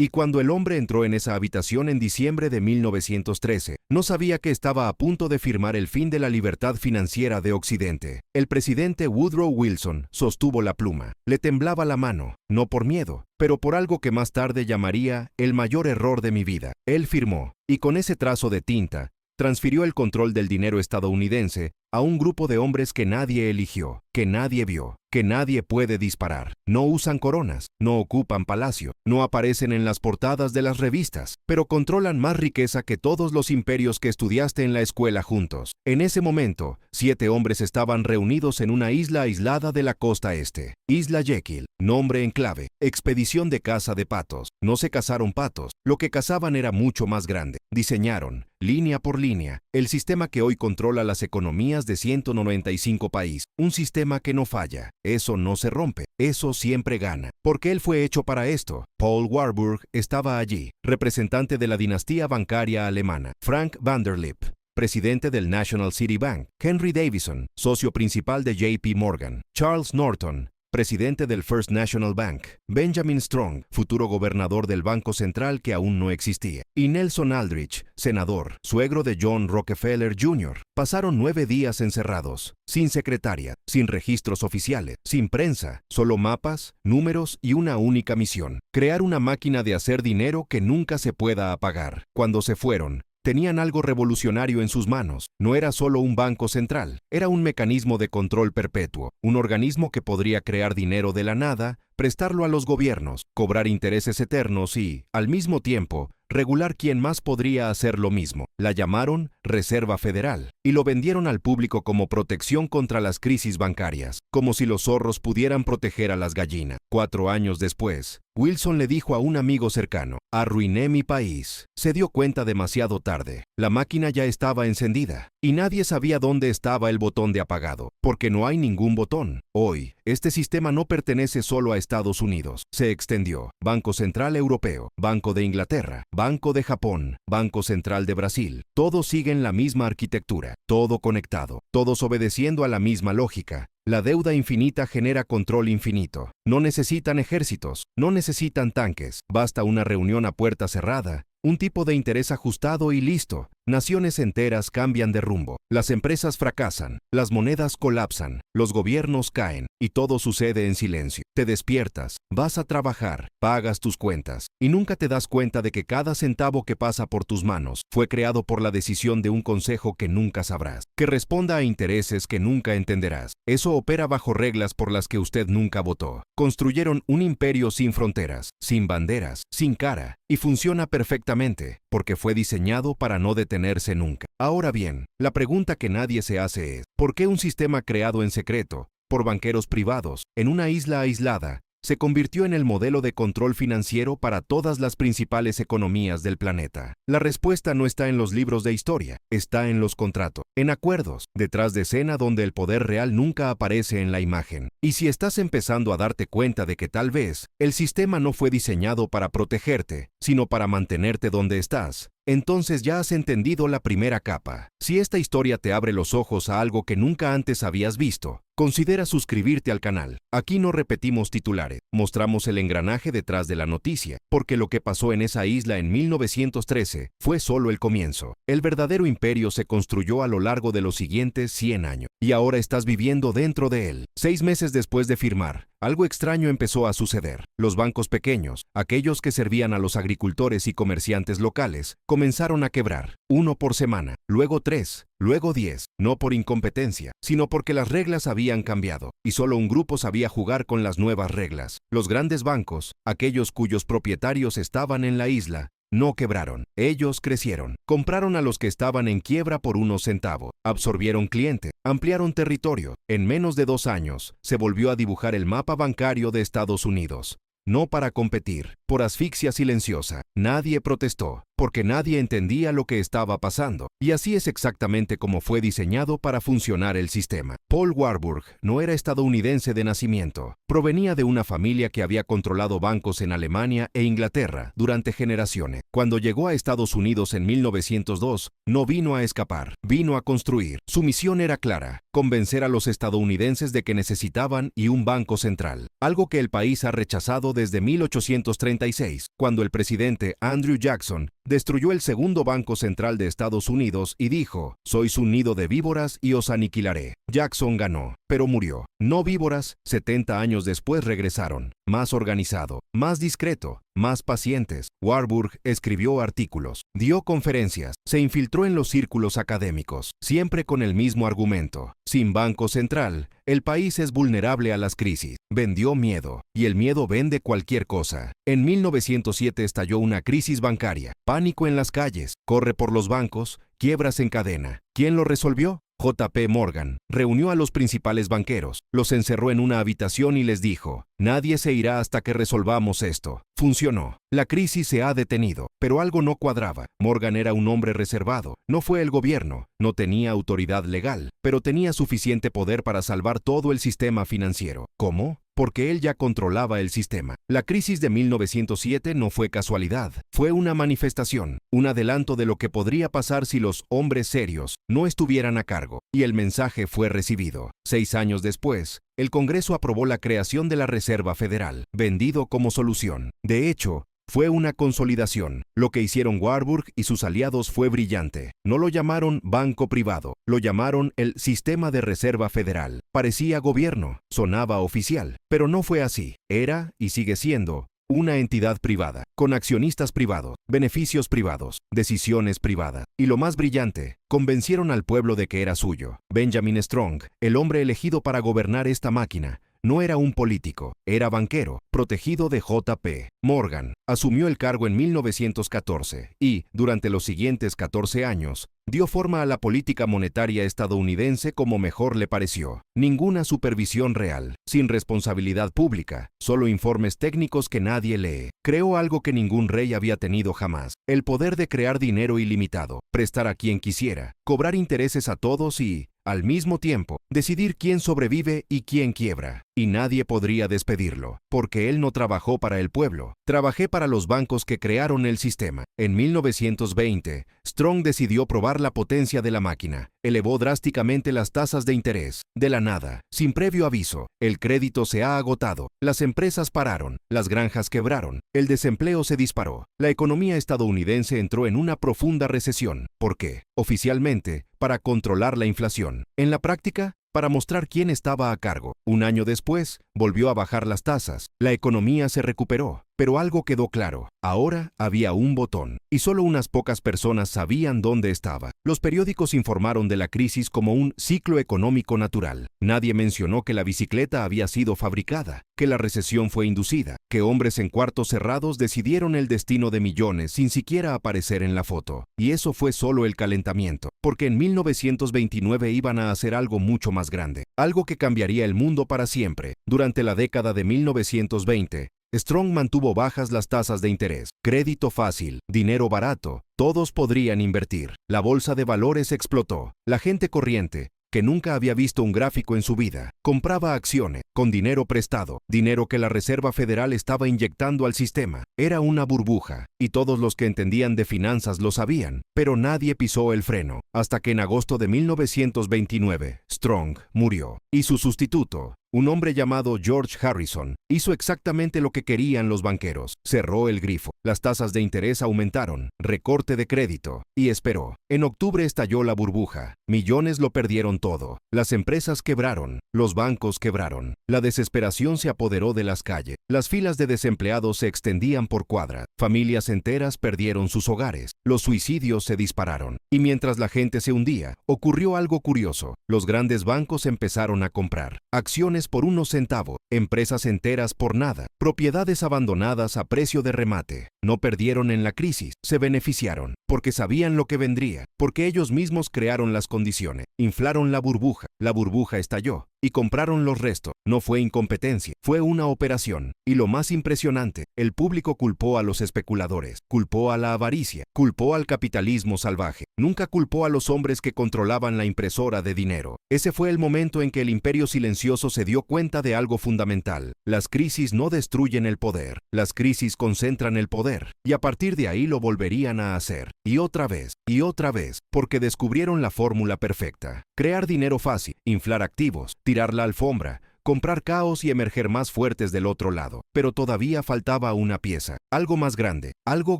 Y cuando el hombre entró en esa habitación en diciembre de 1913, no sabía que estaba a punto de firmar el fin de la libertad financiera de Occidente. El presidente Woodrow Wilson sostuvo la pluma. Le temblaba la mano, no por miedo, pero por algo que más tarde llamaría el mayor error de mi vida. Él firmó, y con ese trazo de tinta, transfirió el control del dinero estadounidense a un grupo de hombres que nadie eligió, que nadie vio, que nadie puede disparar. No usan coronas, no ocupan palacio, no aparecen en las portadas de las revistas, pero controlan más riqueza que todos los imperios que estudiaste en la escuela juntos. En ese momento, 7 hombres estaban reunidos en una isla aislada de la costa este. Isla Jekyll, nombre en clave, expedición de caza de patos. No se cazaron patos, lo que cazaban era mucho más grande. Diseñaron, línea por línea, el sistema que hoy controla las economías de 195 países. Un sistema que no falla, eso no se rompe, eso siempre gana. Porque él fue hecho para esto. Paul Warburg estaba allí, representante de la dinastía bancaria alemana. Frank Vanderlip, presidente del National City Bank. Henry Davison, socio principal de JP Morgan. Charles Norton, presidente del First National Bank. Benjamin Strong, futuro gobernador del Banco Central que aún no existía. Y Nelson Aldrich, senador, suegro de John Rockefeller Jr. Pasaron 9 días encerrados, sin secretaria, sin registros oficiales, sin prensa, solo mapas, números y una única misión: crear una máquina de hacer dinero que nunca se pueda apagar. Cuando se fueron, tenían algo revolucionario en sus manos. No era solo un banco central, era un mecanismo de control perpetuo, un organismo que podría crear dinero de la nada, prestarlo a los gobiernos, cobrar intereses eternos y, al mismo tiempo, regular quién más podría hacer lo mismo. La llamaron Reserva Federal y lo vendieron al público como protección contra las crisis bancarias, como si los zorros pudieran proteger a las gallinas. 4 años después, Wilson le dijo a un amigo cercano: arruiné mi país. Se dio cuenta demasiado tarde. La máquina ya estaba encendida y nadie sabía dónde estaba el botón de apagado, porque no hay ningún botón. Hoy, este sistema no pertenece solo a Estados Unidos. Se extendió. Banco Central Europeo, Banco de Inglaterra, Banco de Japón, Banco Central de Brasil. Todos siguen la misma arquitectura, todo conectado, todos obedeciendo a la misma lógica. La deuda infinita genera control infinito. No necesitan ejércitos, no necesitan tanques. Basta una reunión a puerta cerrada, un tipo de interés ajustado y listo. Naciones enteras cambian de rumbo. Las empresas fracasan, las monedas colapsan, los gobiernos caen y todo sucede en silencio. Te despiertas, vas a trabajar, pagas tus cuentas y nunca te das cuenta de que cada centavo que pasa por tus manos fue creado por la decisión de un consejo que nunca sabrás, que responda a intereses que nunca entenderás. Eso opera bajo reglas por las que usted nunca votó. Construyeron un imperio sin fronteras, sin banderas, sin cara, y funciona perfectamente, porque fue diseñado para no detenerse nunca. Ahora bien, la pregunta que nadie se hace es: ¿por qué un sistema creado en secreto, por banqueros privados, en una isla aislada, se convirtió en el modelo de control financiero para todas las principales economías del planeta? La respuesta no está en los libros de historia, está en los contratos, en acuerdos, detrás de escena donde el poder real nunca aparece en la imagen. Y si estás empezando a darte cuenta de que tal vez el sistema no fue diseñado para protegerte, sino para mantenerte donde estás, entonces ya has entendido la primera capa. Si esta historia te abre los ojos a algo que nunca antes habías visto, considera suscribirte al canal. Aquí no repetimos titulares, mostramos el engranaje detrás de la noticia, porque lo que pasó en esa isla en 1913 fue solo el comienzo. El verdadero imperio se construyó a lo largo de los siguientes 100 años, y ahora estás viviendo dentro de él. 6 meses después de firmar, algo extraño empezó a suceder. Los bancos pequeños, aquellos que servían a los agricultores y comerciantes locales, comenzaron a quebrar, 1 por semana, luego 3, luego 10, no por incompetencia, sino porque las reglas habían cambiado, y solo un grupo sabía jugar con las nuevas reglas. Los grandes bancos, aquellos cuyos propietarios estaban en la isla, no quebraron, ellos crecieron. Compraron a los que estaban en quiebra por unos centavos, absorbieron clientes, ampliaron territorio. En menos de 2 años, se volvió a dibujar el mapa bancario de Estados Unidos. No para competir, por asfixia silenciosa. Nadie protestó, porque nadie entendía lo que estaba pasando. Y así es exactamente como fue diseñado para funcionar el sistema. Paul Warburg no era estadounidense de nacimiento. Provenía de una familia que había controlado bancos en Alemania e Inglaterra durante generaciones. Cuando llegó a Estados Unidos en 1902, no vino a escapar, vino a construir. Su misión era clara: convencer a los estadounidenses de que necesitaban un banco central, algo que el país ha rechazado desde 1836, cuando el presidente Andrew Jackson destruyó el segundo banco central de Estados Unidos y dijo: «Sois un nido de víboras y os aniquilaré». Jackson ganó, pero murió. No víboras, 70 años después regresaron, más organizado, más discreto, más pacientes. Warburg escribió artículos, dio conferencias, se infiltró en los círculos académicos, siempre con el mismo argumento: sin banco central, el país es vulnerable a las crisis. Vendió miedo, y el miedo vende cualquier cosa. En 1907 estalló una crisis bancaria, pánico en las calles, corre por los bancos, quiebras en cadena. ¿Quién lo resolvió? J.P. Morgan reunió a los principales banqueros, los encerró en una habitación y les dijo: «Nadie se irá hasta que resolvamos esto». Funcionó. La crisis se ha detenido, pero algo no cuadraba. Morgan era un hombre reservado, no fue el gobierno, no tenía autoridad legal, pero tenía suficiente poder para salvar todo el sistema financiero. ¿Cómo? Porque él ya controlaba el sistema. La crisis de 1907 no fue casualidad, fue una manifestación, un adelanto de lo que podría pasar si los hombres serios no estuvieran a cargo. Y el mensaje fue recibido. 6 años después, el Congreso aprobó la creación de la Reserva Federal, vendido como solución. De hecho, fue una consolidación. Lo que hicieron Warburg y sus aliados fue brillante. No lo llamaron banco privado, lo llamaron el Sistema de Reserva Federal. Parecía gobierno, sonaba oficial, pero no fue así. Era, y sigue siendo, una entidad privada, con accionistas privados, beneficios privados, decisiones privadas. Y lo más brillante, convencieron al pueblo de que era suyo. Benjamin Strong, el hombre elegido para gobernar esta máquina, no era un político, era banquero, protegido de J.P. Morgan. Asumió el cargo en 1914 y, durante los siguientes 14 años, dio forma a la política monetaria estadounidense como mejor le pareció. Ninguna supervisión real, sin responsabilidad pública, solo informes técnicos que nadie lee. Creó algo que ningún rey había tenido jamás: el poder de crear dinero ilimitado, prestar a quien quisiera, cobrar intereses a todos y, al mismo tiempo, decidir quién sobrevive y quién quiebra. Y nadie podría despedirlo, porque él no trabajó para el pueblo. Trabajé para los bancos que crearon el sistema. En 1920, Strong decidió probar la potencia de la máquina. Elevó drásticamente las tasas de interés. De la nada, sin previo aviso, el crédito se ha agotado. Las empresas pararon, las granjas quebraron, el desempleo se disparó. La economía estadounidense entró en una profunda recesión. ¿Por qué? Oficialmente, para controlar la inflación. En la práctica, para mostrar quién estaba a cargo. Un año después, volvió a bajar las tasas. La economía se recuperó, pero algo quedó claro: ahora había un botón, y solo unas pocas personas sabían dónde estaba. Los periódicos informaron de la crisis como un ciclo económico natural. Nadie mencionó que la bicicleta había sido fabricada, que la recesión fue inducida, que hombres en cuartos cerrados decidieron el destino de millones sin siquiera aparecer en la foto. Y eso fue solo el calentamiento, porque en 1929 iban a hacer algo mucho más grande, algo que cambiaría el mundo para siempre. Durante la década de 1920, Strong mantuvo bajas las tasas de interés, crédito fácil, dinero barato, todos podrían invertir. La bolsa de valores explotó. La gente corriente, que nunca había visto un gráfico en su vida, compraba acciones, con dinero prestado, dinero que la Reserva Federal estaba inyectando al sistema. Era una burbuja, y todos los que entendían de finanzas lo sabían, pero nadie pisó el freno, hasta que en agosto de 1929, Strong murió, y su sustituto, un hombre llamado George Harrison, hizo exactamente lo que querían los banqueros. Cerró el grifo. Las tasas de interés aumentaron, recorte de crédito, y esperó. En octubre estalló la burbuja. Millones lo perdieron todo. Las empresas quebraron, los bancos quebraron. La desesperación se apoderó de las calles. Las filas de desempleados se extendían por cuadras. Familias enteras perdieron sus hogares. Los suicidios se dispararon. Y mientras la gente se hundía, ocurrió algo curioso. Los grandes bancos empezaron a comprar acciones por unos centavos, empresas enteras por nada, propiedades abandonadas a precio de remate. No perdieron en la crisis, se beneficiaron, porque sabían lo que vendría, porque ellos mismos crearon las condiciones, inflaron la burbuja estalló, y compraron los restos. No fue incompetencia, fue una operación. Y lo más impresionante, el público culpó a los especuladores, culpó a la avaricia, culpó al capitalismo salvaje. Nunca culpó a los hombres que controlaban la impresora de dinero. Ese fue el momento en que el imperio silencioso se dio cuenta de algo fundamental. Las crisis no destruyen el poder, las crisis concentran el poder, y a partir de ahí lo volverían a hacer. Y otra vez, porque descubrieron la fórmula perfecta. Crear dinero fácil, inflar activos, tirar la alfombra, comprar caos y emerger más fuertes del otro lado. Pero todavía faltaba una pieza, algo más grande, algo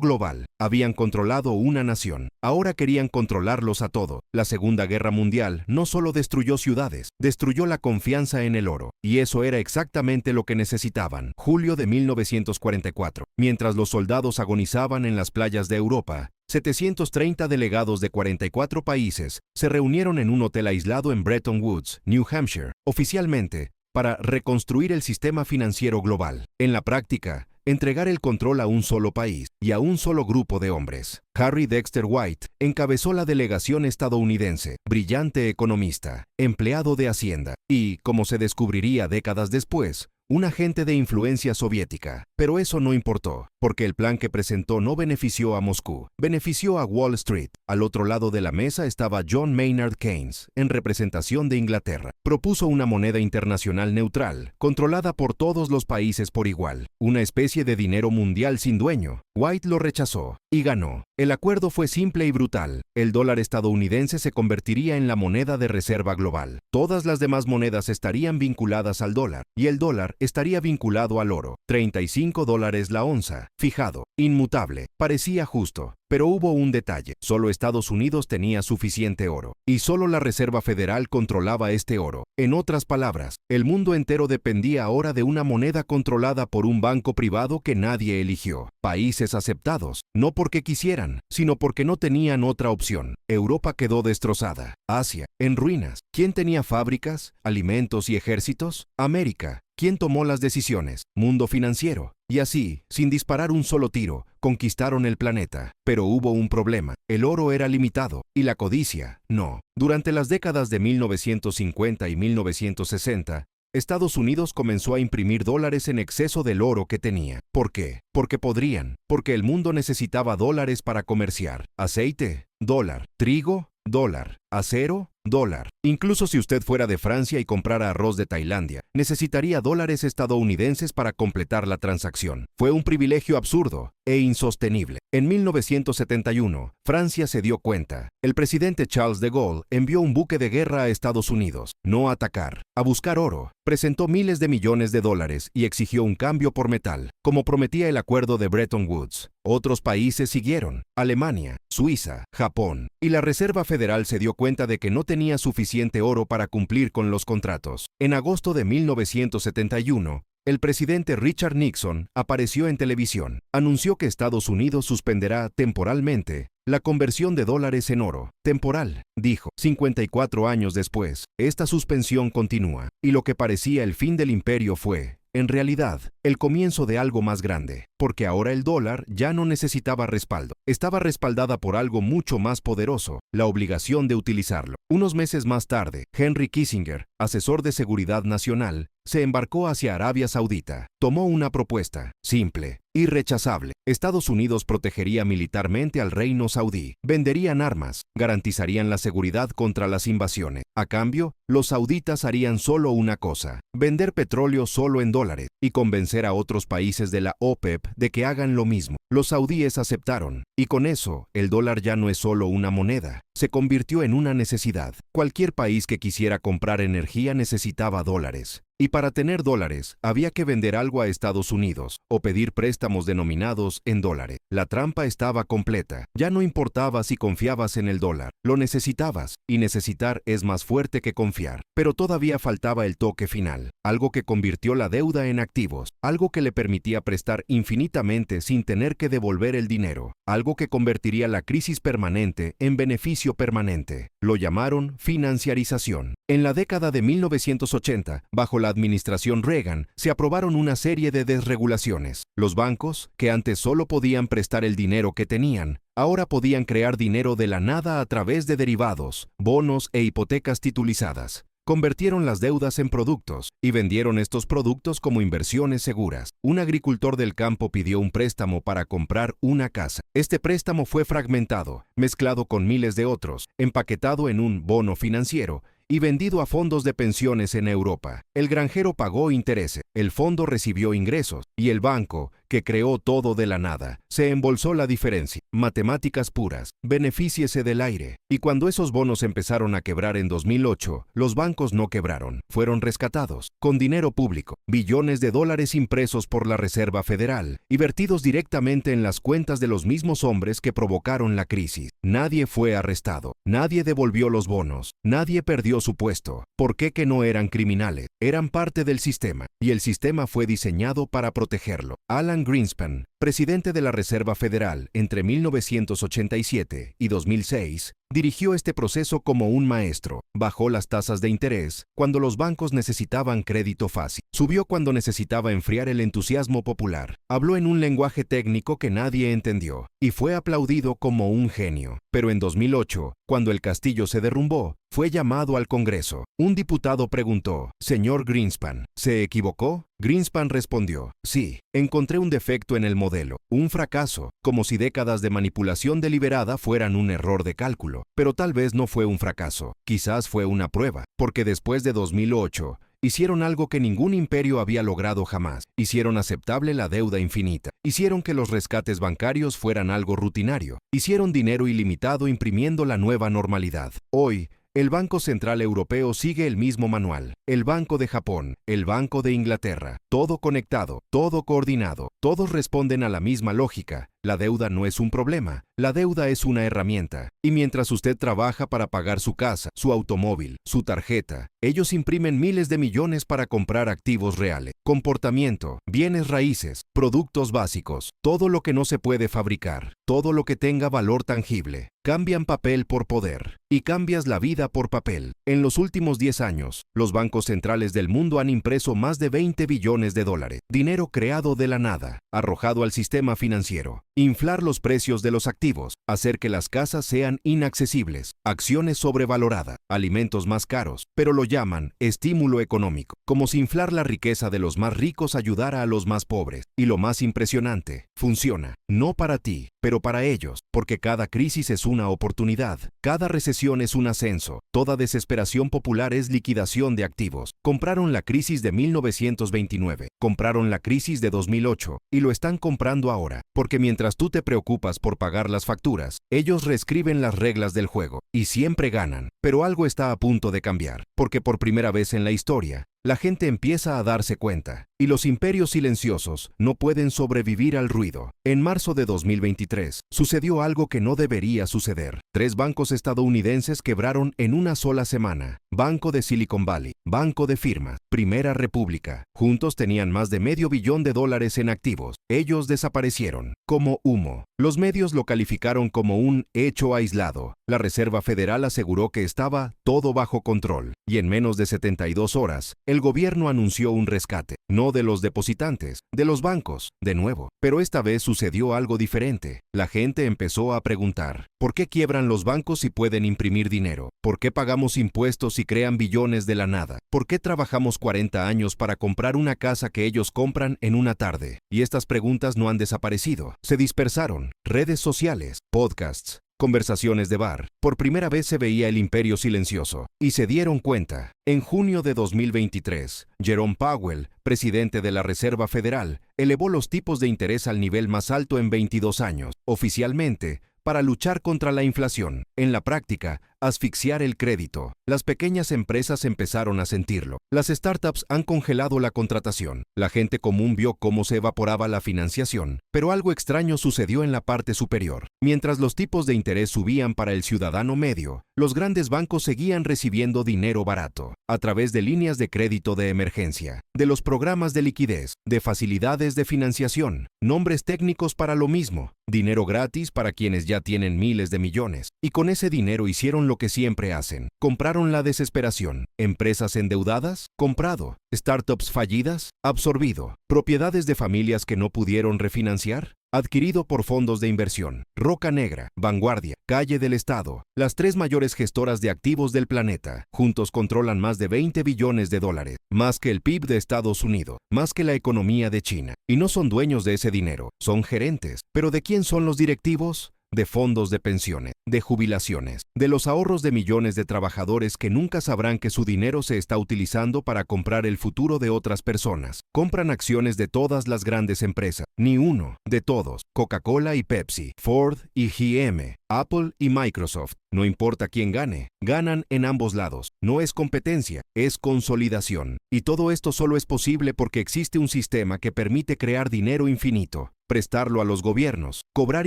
global. Habían controlado una nación, ahora querían controlarlos a todos. La Segunda Guerra Mundial no solo destruyó ciudades, destruyó la confianza en el oro. Y eso era exactamente lo que necesitaban. Julio de 1944. Mientras los soldados agonizaban en las playas de Europa, 730 delegados de 44 países se reunieron en un hotel aislado en Bretton Woods, New Hampshire, oficialmente, para reconstruir el sistema financiero global. En la práctica, entregar el control a un solo país y a un solo grupo de hombres. Harry Dexter White encabezó la delegación estadounidense, brillante economista, empleado de Hacienda y, como se descubriría décadas después, un agente de influencia soviética. Pero eso no importó, porque el plan que presentó no benefició a Moscú, benefició a Wall Street. Al otro lado de la mesa estaba John Maynard Keynes, en representación de Inglaterra. Propuso una moneda internacional neutral, controlada por todos los países por igual, una especie de dinero mundial sin dueño. White lo rechazó y ganó. El acuerdo fue simple y brutal. El dólar estadounidense se convertiría en la moneda de reserva global. Todas las demás monedas estarían vinculadas al dólar, y el dólar estaría vinculado al oro. $35 la onza, fijado, inmutable. Parecía justo. Pero hubo un detalle. Solo Estados Unidos tenía suficiente oro, y solo la Reserva Federal controlaba este oro. En otras palabras, el mundo entero dependía ahora de una moneda controlada por un banco privado que nadie eligió. Países aceptados, no porque quisieran, sino porque no tenían otra opción. Europa quedó destrozada. Asia, en ruinas. ¿Quién tenía fábricas, alimentos y ejércitos? América. ¿Quién tomó las decisiones? Mundo financiero. Y así, sin disparar un solo tiro, conquistaron el planeta. Pero hubo un problema. El oro era limitado, y la codicia, no. Durante las décadas de 1950 y 1960, Estados Unidos comenzó a imprimir dólares en exceso del oro que tenía. ¿Por qué? Porque podrían. Porque el mundo necesitaba dólares para comerciar. Aceite, dólar. Trigo, dólar. Acero, dólar. Incluso si usted fuera de Francia y comprara arroz de Tailandia, necesitaría dólares estadounidenses para completar la transacción. Fue un privilegio absurdo e insostenible. En 1971, Francia se dio cuenta. El presidente Charles de Gaulle envió un buque de guerra a Estados Unidos, no a atacar, a buscar oro. Presentó miles de millones de dólares y exigió un cambio por metal, como prometía el acuerdo de Bretton Woods. Otros países siguieron: Alemania, Suiza, Japón, y la Reserva Federal se dio cuenta de que no tenía suficiente oro para cumplir con los contratos. En agosto de 1971, el presidente Richard Nixon apareció en televisión. Anunció que Estados Unidos suspenderá temporalmente la conversión de dólares en oro. Temporal, dijo. 54 años después, esta suspensión continúa, y lo que parecía el fin del imperio fue, en realidad, el comienzo de algo más grande, porque ahora el dólar ya no necesitaba respaldo. Estaba respaldada por algo mucho más poderoso: la obligación de utilizarlo. Unos meses más tarde, Henry Kissinger, asesor de seguridad nacional, se embarcó hacia Arabia Saudita. Tomó una propuesta, simple, irrechazable. Estados Unidos protegería militarmente al reino saudí, venderían armas, garantizarían la seguridad contra las invasiones. A cambio, los sauditas harían solo una cosa: vender petróleo solo en dólares, y convencer a otros países de la OPEP de que hagan lo mismo. Los saudíes aceptaron, y con eso, el dólar ya no es solo una moneda, se convirtió en una necesidad. Cualquier país que quisiera comprar energía necesitaba dólares. Y para tener dólares, había que vender algo a Estados Unidos o pedir préstamos denominados en dólares. La trampa estaba completa. Ya no importaba si confiabas en el dólar, lo necesitabas, y necesitar es más fuerte que confiar. Pero todavía faltaba el toque final, algo que convirtió la deuda en activos, algo que le permitía prestar infinitamente sin tener que devolver el dinero, algo que convertiría la crisis permanente en beneficio beneficio permanente. Lo llamaron financiarización. En la década de 1980, bajo la administración Reagan, se aprobaron una serie de desregulaciones. Los bancos, que antes solo podían prestar el dinero que tenían, ahora podían crear dinero de la nada a través de derivados, bonos e hipotecas titulizadas. Convirtieron las deudas en productos y vendieron estos productos como inversiones seguras. Un agricultor del campo pidió un préstamo para comprar una casa. Este préstamo fue fragmentado, mezclado con miles de otros, empaquetado en un bono financiero y vendido a fondos de pensiones en Europa. El granjero pagó intereses, el fondo recibió ingresos y el banco, que creó todo de la nada, se embolsó la diferencia. Matemáticas puras, benefíciese del aire. Y cuando esos bonos empezaron a quebrar en 2008, los bancos no quebraron, fueron rescatados, con dinero público, billones de dólares impresos por la Reserva Federal y vertidos directamente en las cuentas de los mismos hombres que provocaron la crisis. Nadie fue arrestado, nadie devolvió los bonos, nadie perdió su puesto. ¿Por qué que no eran criminales? Eran parte del sistema, y el sistema fue diseñado para protegerlo. Alan Greenspan, presidente de la Reserva Federal entre 1987 y 2006, dirigió este proceso como un maestro. Bajó las tasas de interés cuando los bancos necesitaban crédito fácil. Subió cuando necesitaba enfriar el entusiasmo popular. Habló en un lenguaje técnico que nadie entendió y fue aplaudido como un genio. Pero en 2008, cuando el castillo se derrumbó, fue llamado al Congreso. Un diputado preguntó: «Señor Greenspan, ¿se equivocó?». Greenspan respondió: «Sí, encontré un defecto en el modelo, un fracaso, como si décadas de manipulación deliberada fueran un error de cálculo. Pero tal vez no fue un fracaso, quizás fue una prueba, porque después de 2008, hicieron algo que ningún imperio había logrado jamás. Hicieron aceptable la deuda infinita. Hicieron que los rescates bancarios fueran algo rutinario. Hicieron dinero ilimitado imprimiendo la nueva normalidad. Hoy, el Banco Central Europeo sigue el mismo manual. El Banco de Japón, el Banco de Inglaterra, todo conectado, todo coordinado. Todos responden a la misma lógica. La deuda no es un problema, la deuda es una herramienta. Y mientras usted trabaja para pagar su casa, su automóvil, su tarjeta, ellos imprimen miles de millones para comprar activos reales. Comportamiento, bienes raíces, productos básicos, todo lo que no se puede fabricar, todo lo que tenga valor tangible. Cambian papel por poder y cambias la vida por papel. En los últimos 10 años, los bancos centrales del mundo han impreso más de 20 billones de dólares. Dinero creado de la nada, arrojado al sistema financiero. Inflar los precios de los activos, hacer que las casas sean inaccesibles, acciones sobrevaloradas, alimentos más caros, pero lo llaman estímulo económico, como si inflar la riqueza de los más ricos ayudara a los más pobres. Y lo más impresionante, funciona, no para ti, pero para ellos, porque cada crisis es una oportunidad, cada recesión es un ascenso, toda desesperación popular es liquidación de activos. Compraron la crisis de 1929, compraron la crisis de 2008 y lo están comprando ahora, porque mientras tú te preocupas por pagar las facturas, ellos reescriben las reglas del juego y siempre ganan. Pero algo está a punto de cambiar, porque por primera vez en la historia, la gente empieza a darse cuenta, y los imperios silenciosos no pueden sobrevivir al ruido. En marzo de 2023, sucedió algo que no debería suceder. 3 bancos estadounidenses quebraron en una sola semana. Banco de Silicon Valley, Banco de Firmas, Primera República. Juntos tenían más de $500 millones en activos. Ellos desaparecieron, como humo. Los medios lo calificaron como un hecho aislado. La Reserva Federal aseguró que estaba todo bajo control, y en menos de 72 horas, el gobierno anunció un rescate, no de los depositantes, de los bancos, de nuevo. Pero esta vez sucedió algo diferente. La gente empezó a preguntar, ¿por qué quiebran los bancos si pueden imprimir dinero? ¿Por qué pagamos impuestos si crean billones de la nada? ¿Por qué trabajamos 40 años para comprar una casa que ellos compran en una tarde? Y estas preguntas no han desaparecido, se dispersaron. Redes sociales, podcasts, conversaciones de bar. Por primera vez se veía el imperio silencioso, y se dieron cuenta. En junio de 2023, Jerome Powell, presidente de la Reserva Federal, elevó los tipos de interés al nivel más alto en 22 años. Oficialmente, para luchar contra la inflación. En la práctica, asfixiar el crédito. Las pequeñas empresas empezaron a sentirlo. Las startups han congelado la contratación. La gente común vio cómo se evaporaba la financiación, pero algo extraño sucedió en la parte superior. Mientras los tipos de interés subían para el ciudadano medio, los grandes bancos seguían recibiendo dinero barato, a través de líneas de crédito de emergencia, de los programas de liquidez, de facilidades de financiación, nombres técnicos para lo mismo, dinero gratis para quienes ya tienen miles de millones. Y con ese dinero hicieron lo que siempre hacen. Compraron la desesperación. Empresas endeudadas, comprado. Startups fallidas, absorbido. Propiedades de familias que no pudieron refinanciar, adquirido por fondos de inversión. Roca Negra, Vanguardia, Calle del Estado, las 3 mayores gestoras de activos del planeta, juntos controlan más de 20 billones de dólares, más que el PIB de Estados Unidos, más que la economía de China. Y no son dueños de ese dinero, son gerentes. ¿Pero de quién son los directivos? De fondos de pensiones, de jubilaciones, de los ahorros de millones de trabajadores que nunca sabrán que su dinero se está utilizando para comprar el futuro de otras personas. Compran acciones de todas las grandes empresas, ni uno, de todos, Coca-Cola y Pepsi, Ford y GM, Apple y Microsoft. No importa quién gane, ganan en ambos lados. No es competencia, es consolidación. Y todo esto solo es posible porque existe un sistema que permite crear dinero infinito, prestarlo a los gobiernos, cobrar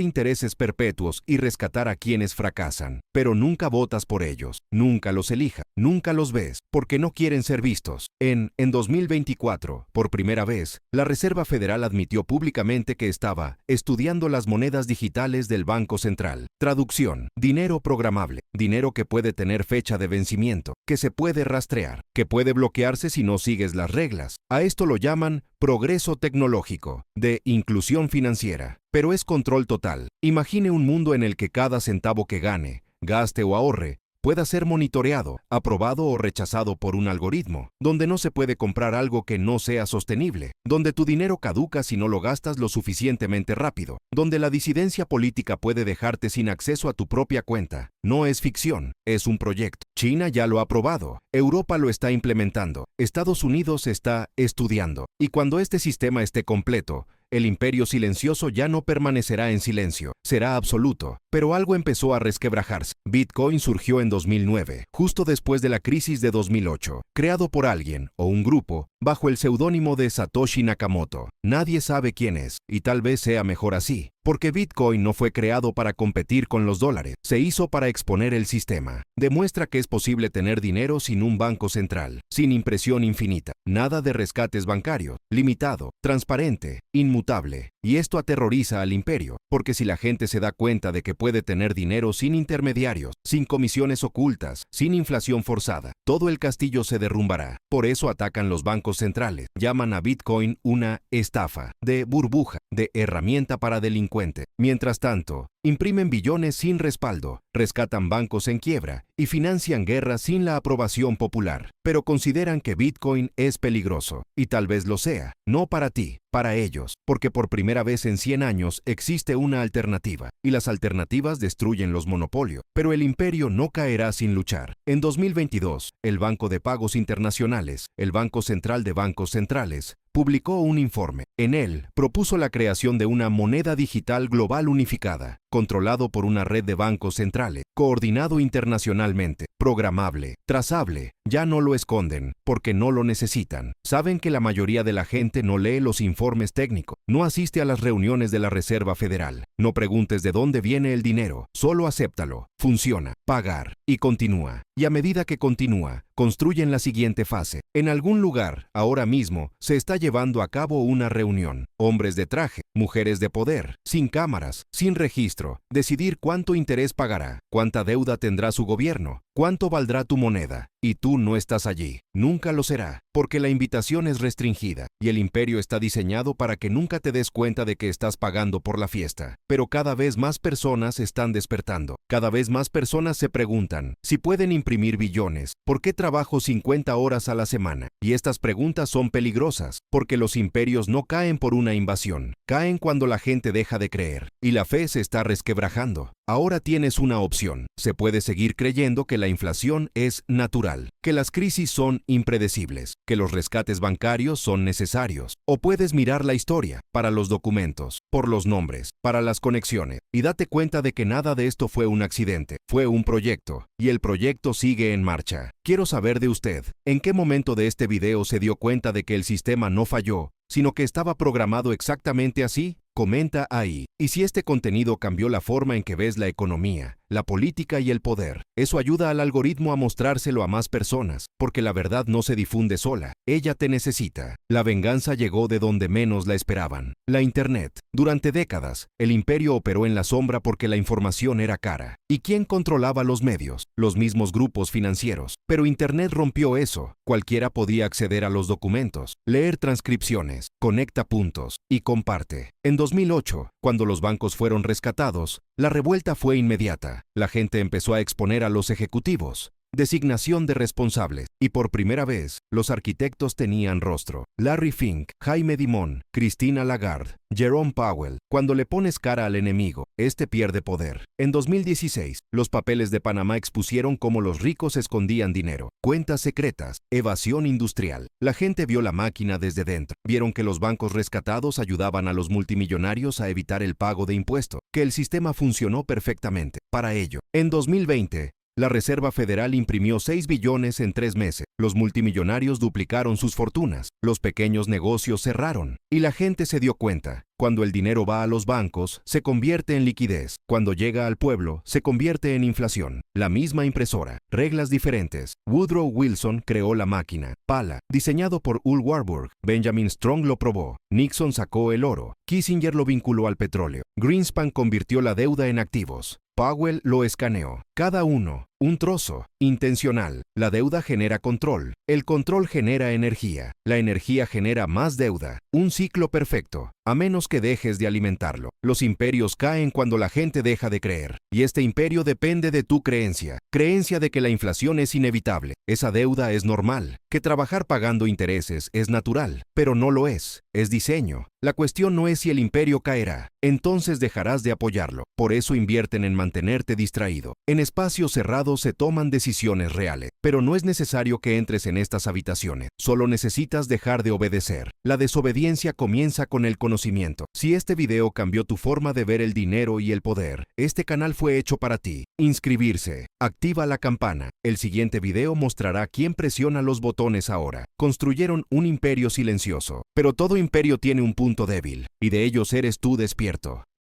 intereses perpetuos y rescatar a quienes fracasan. Pero nunca votas por ellos, nunca los elijas, nunca los ves, porque no quieren ser vistos. En 2024, por primera vez, la Reserva Federal admitió públicamente que estaba estudiando las monedas digitales del Banco Central. Traducción: dinero programable, dinero que puede tener fecha de vencimiento, que se puede rastrear, que puede bloquearse si no sigues las reglas. A esto lo llaman progreso tecnológico, de inclusión financiera, pero es control total. Imagine un mundo en el que cada centavo que gane, gaste o ahorre pueda ser monitoreado, aprobado o rechazado por un algoritmo, donde no se puede comprar algo que no sea sostenible, donde tu dinero caduca si no lo gastas lo suficientemente rápido, donde la disidencia política puede dejarte sin acceso a tu propia cuenta. No es ficción, es un proyecto. China ya lo ha aprobado, Europa lo está implementando, Estados Unidos está estudiando, y cuando este sistema esté completo, el imperio silencioso ya no permanecerá en silencio, será absoluto. Pero algo empezó a resquebrajarse. Bitcoin surgió en 2009, justo después de la crisis de 2008, creado por alguien o un grupo bajo el seudónimo de Satoshi Nakamoto. Nadie sabe quién es, y tal vez sea mejor así, porque Bitcoin no fue creado para competir con los dólares, se hizo para exponer el sistema. Demuestra que es posible tener dinero sin un banco central, sin impresión infinita, nada de rescates bancarios, limitado, transparente, inmutable. Y esto aterroriza al imperio, porque si la gente se da cuenta de que puede tener dinero sin intermediarios, sin comisiones ocultas, sin inflación forzada, todo el castillo se derrumbará. Por eso atacan los bancos centrales, llaman a Bitcoin una estafa, de burbuja, de herramienta para delincuentes. Mientras tanto, imprimen billones sin respaldo, rescatan bancos en quiebra y financian guerras sin la aprobación popular. Pero consideran que Bitcoin es peligroso, y tal vez lo sea, no para ti, para ellos, porque por primera vez en 100 años existe una alternativa, y las alternativas destruyen los monopolios, pero el imperio no caerá sin luchar. En 2022, el Banco de Pagos Internacionales, el Banco Central de Bancos Centrales, publicó un informe. En él, propuso la creación de una moneda digital global unificada, controlado por una red de bancos centrales, coordinado internacionalmente, programable, trazable. Ya no lo esconden, porque no lo necesitan. Saben que la mayoría de la gente no lee los informes técnicos, no asiste a las reuniones de la Reserva Federal. No preguntes de dónde viene el dinero, solo acéptalo. Funciona, pagar, y continúa. Y a medida que continúa, construyen la siguiente fase. En algún lugar, ahora mismo, se está llevando a cabo una reunión. Hombres de traje, mujeres de poder, sin cámaras, sin registro. Decidir cuánto interés pagará, cuánta deuda tendrá su gobierno, cuánto valdrá tu moneda. Y tú no estás allí. Nunca lo será, porque la invitación es restringida, y el imperio está diseñado para que nunca te des cuenta de que estás pagando por la fiesta. Pero cada vez más personas están despertando. Cada vez más personas se preguntan, si pueden imprimir billones, ¿por qué trabajo 50 horas a la semana? Y estas preguntas son peligrosas, porque los imperios no caen por una invasión, caen cuando la gente deja de creer, y la fe se está resquebrajando. Ahora tienes una opción. Se puede seguir creyendo que la inflación es natural, que las crisis son impredecibles, que los rescates bancarios son necesarios. O puedes mirar la historia, para los documentos, por los nombres, para las conexiones, y date cuenta de que nada de esto fue un accidente, fue un proyecto, y el proyecto sigue en marcha. Quiero saber de usted, ¿en qué momento de este video se dio cuenta de que el sistema no falló, sino que estaba programado exactamente así? Comenta ahí. Y si este contenido cambió la forma en que ves la economía, la política y el poder, eso ayuda al algoritmo a mostrárselo a más personas, porque la verdad no se difunde sola, ella te necesita. La venganza llegó de donde menos la esperaban. La Internet. Durante décadas, el imperio operó en la sombra porque la información era cara. ¿Y quién controlaba los medios? Los mismos grupos financieros. Pero Internet rompió eso. Cualquiera podía acceder a los documentos, leer transcripciones, conecta puntos y comparte. En 2008, cuando los bancos fueron rescatados, la revuelta fue inmediata. La gente empezó a exponer a los ejecutivos. Designación de responsables. Y por primera vez, los arquitectos tenían rostro. Larry Fink, Jaime Dimon, Christine Lagarde, Jerome Powell. Cuando le pones cara al enemigo, este pierde poder. En 2016, los papeles de Panamá expusieron cómo los ricos escondían dinero. Cuentas secretas, evasión industrial. La gente vio la máquina desde dentro. Vieron que los bancos rescatados ayudaban a los multimillonarios a evitar el pago de impuestos, que el sistema funcionó perfectamente para ello. En 2020, la Reserva Federal imprimió 6 billones en 3 meses. Los multimillonarios duplicaron sus fortunas. Los pequeños negocios cerraron. Y la gente se dio cuenta. Cuando el dinero va a los bancos, se convierte en liquidez. Cuando llega al pueblo, se convierte en inflación. La misma impresora. Reglas diferentes. Woodrow Wilson creó la máquina. Pala. Diseñado por Ul Warburg. Benjamin Strong lo probó. Nixon sacó el oro. Kissinger lo vinculó al petróleo. Greenspan convirtió la deuda en activos. Powell lo escaneó. Cada uno, un trozo, intencional. La deuda genera control. El control genera energía. La energía genera más deuda. Un ciclo perfecto, a menos que dejes de alimentarlo. Los imperios caen cuando la gente deja de creer. Y este imperio depende de tu creencia. Creencia de que la inflación es inevitable. Esa deuda es normal. Que trabajar pagando intereses es natural. Pero no lo es. Es diseño. La cuestión no es si el imperio caerá. Entonces dejarás de apoyarlo. Por eso invierten en mantenerte distraído. En espacios cerrados se toman decisiones reales. Pero no es necesario que entres en estas habitaciones. Solo necesitas dejar de obedecer. La desobediencia comienza con el conocimiento. Si este video cambió tu forma de ver el dinero y el poder, este canal fue hecho para ti. Inscribirse. Activa la campana. El siguiente video mostrará quién presiona los botones ahora. Construyeron un imperio silencioso. Pero todo imperio tiene un punto débil. Y de ellos eres tú despierto.